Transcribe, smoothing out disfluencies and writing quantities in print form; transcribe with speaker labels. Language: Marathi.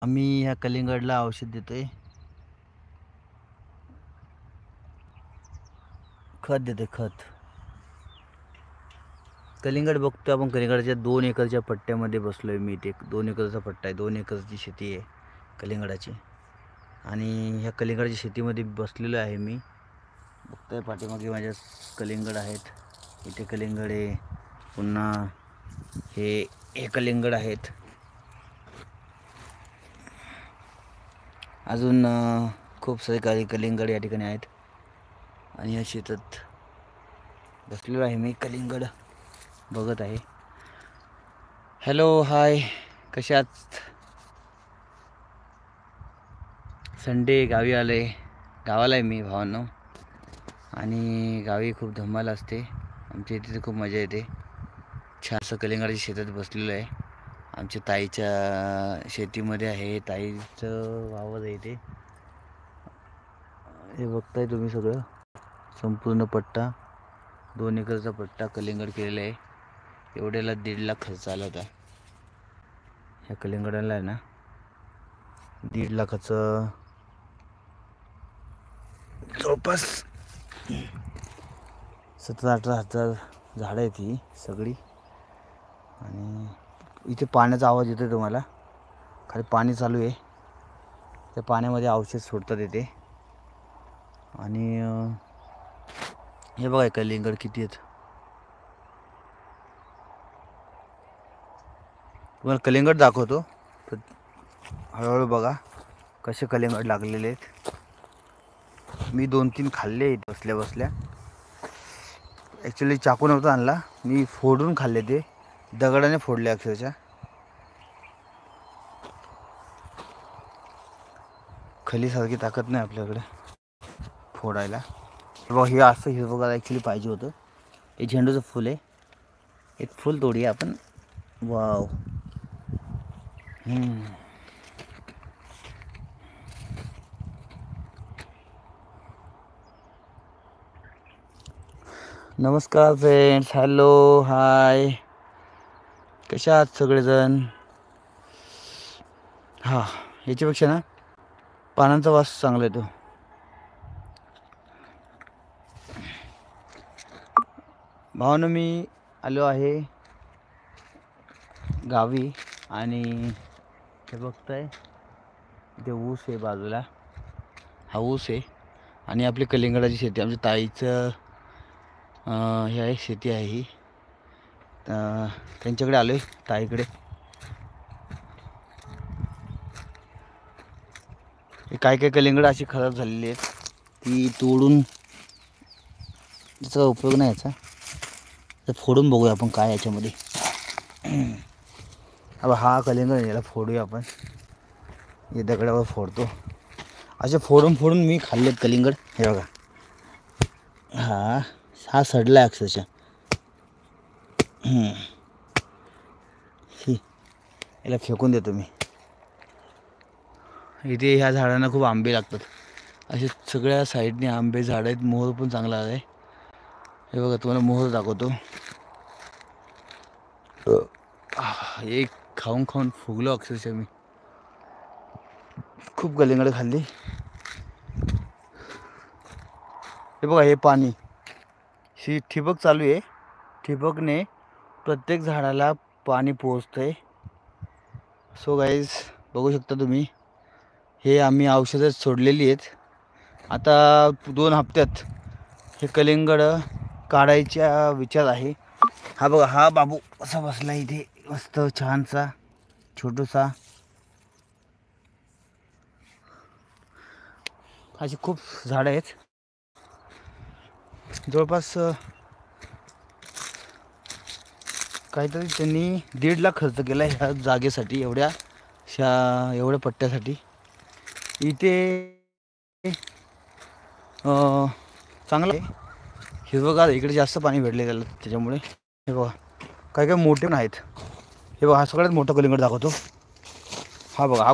Speaker 1: आम्ही ह्या कलिंगडला औषध देतोय, खत देतोय खत. कलिंगड बघतो आपण. कलिंगडाच्या 2 एकरच्या पट्ट्यामध्ये बसलोय मी. इथे 2 एकरचा पट्टा आहे. 2 एकरची शेती आहे कलिंगडाची. आणि ह्या कलिंगडाच्या शेतीमध्ये बसलेलो आहे मी. बघतोय पाठीमागे माझ्या कलिंगड आहेत. इथे कलिंगड आहे. पुन्हा हे कलिंगड आहेत. अजून खूप सारे काही कलिंगड या ठिकाणी आहेत. आणि या शेतात बसलेलो आहे मी. कलिंगड बघत आहे. हॅलो, हाय, कसे आहात? संडे गावी आले. गावाला आहे मी भावांनो. आणि गावी खूप धमाल असते. आमच्या इथे तर खूप मजा येते. छान असं कलिंगडाच्या शेतात बसलेलो आहे. आमच्या ताईच्या शेतीमध्ये आहे. ताईचं वावर आहे ते. हे बघताय तुम्ही सगळं. संपूर्ण पट्टा 2 एकरचा पट्टा कलिंगड केलेला आहे. एवढ्याला 1.5 लाख खर्च आला होता. ह्या कलिंगडाला आहे ना 1.5 लाखाचं जवळपास 17-18 हजार झाडं आहेत ही सगळी. आणि इथे पाण्याचा आवाज येतो तुम्हाला. खाली पाणी चालू आहे. त्या पाण्यामध्ये औषध सोडतात येते. आणि हे बघा कलिंगड किती आहेत. तुम्हाला कलिंगड दाखवतो तर हळूहळू बघा कसे कलिंगड लागलेले आहेत. मी 2-3 खाल्ले बसल्या बसल्या. ॲक्च्युली चाकू नव्हता आणला, मी फोडून खाल्ले. ते दगडाने फोडले अक्षरशः. खलीसारखी ताकद नाही आपल्याकडे फोडायला. बघा हे असं हिरवगार ॲक्च्युली पाहिजे होतं. हे झेंडूचं फुल आहे. एक फुल तोडूया आपण. वाव. नमस्कार फ्रेंड्स, हॅलो, हाय, कशा आहात सगळेजण? हां, याच्यापेक्षा ना पानांचा वास चांगला येतो. भावानं मी आलो आहे गावी. आणि हे बघताय इथे ऊस आहे बाजूला. हा ऊस आहे आणि आपली कलिंगडाची शेती. आमच्या ताईचं हे आहे, शेती आहे ही. त्यांच्याकडे आलो आहे, ताईकडे. हे काय काय कलिंगड अशी खराब झालेली आहेत, ती तोडून त्याचा उपयोग नाही याचा. तर फोडून बघूया आपण काय याच्यामध्ये. अब हा कलिंगड याला फोडूया आपण. हे दगडावर फोडतो. असे फोडून फोडून मी खाल्लेत कलिंगड. हे बघा, हा सडला अक्षरशः. याला फेकून देतो मी. इथे ह्या झाडांना खूप आंबे लागतात. असे सगळ्या साईडने आंबे झाड आहेत. मोहर पण चांगला आहे. हे बघा, तुम्हाला मोहर दाखवतो. एक खाऊन खाऊन फुगलो अक्षरशः मी. खूप कलिंगड खाल्ली. हे बघा, हे पाणी, ही ठिबक चालू आहे. ठिबकने प्रत्येक झाडाला पाणी पोहोचतंय. सो गाईज, बघू शकता तुम्ही. हे आम्ही औषधं सोडलेली आहेत. आता 2 हप्त्यात हे कलिंगड काढायचा विचार आहे. हा बघा, हा बाबू असा बसला इथे मस्त छानसा छोटूसा. अशी खूप झाडं आहेत. जवळपास काहीतरी त्यांनी 1.5 लाख खर्च केला ह्या जागेसाठी, एवढ्या पट्ट्यासाठी. इथे चांगलं आहे, हिरवगार. इकडे जास्त पाणी भेटले त्याच्यामुळे. हे बघा, काय काय मोठे पण आहेत. हे बघा, हा सगळ्यात मोठा कलिंगड दाखवतो. हा बघा, हा